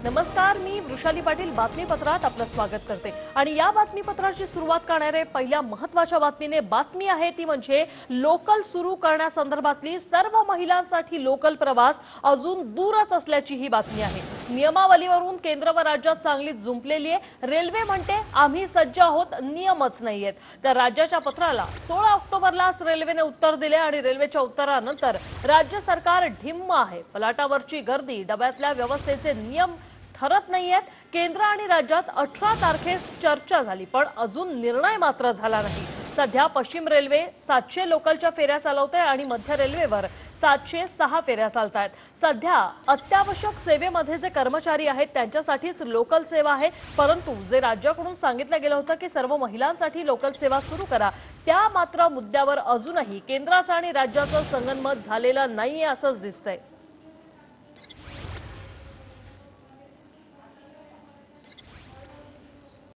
नमस्कार, मी वृषाली पाटील बातमीपत्रात आपलं स्वागत करते आणि या बातमीपत्राची सुरुवात करणारे पहिल्या महत्त्वाच्या बातमीने बातमी आहे ती म्हणजे लोकल सुरू करण्यासंदर्भातली सर्व महिलांसाठी लोकल प्रवास अजून दूरच असल्याची ही बातमी आहे। नियमावलीवरून केंद्र व राज्यात चांगली जुंपलेली आहे। रेल्वे म्हणते आम्ही सज्ज आहोत, नियमच नाहीयेत। तर राज्याच्या पत्राला 16 ऑक्टोबरलाच रेल्वेने उत्तर दिले आणि रेल्वेच्या उत्तरानंतर राज्य सरकार ढिम्म आहे। फलाटावरची गर्दी, डब्यातल्या व्यवस्थेचे नियम ठरत नाहीयेत। केंद्र आणि राज्यात 18 तारखेस चर्चा झाली पण अजून निर्णय मात्र झाला नाही। सध्या पश्चिम रेल्वे 700 लोकलच्या फेऱ्या चालवते आणि मध्य रेल्वेवर 706 फेऱ्या चालतात। सध्या अत्यावश्यक सेवेमध्ये जे कर्मचारी आहेत त्यांच्यासाठीच लोकल सेवा आहे, परंतु जे राज्याकडून सांगितलं गेलं होतं की सर्व महिलांसाठी लोकल सेवा सुरू करा, त्या मात्र मुद्द्यावर अजूनही केंद्राचं आणि राज्याचं संगनमत झालेलं नाहीये असंच दिसतंय।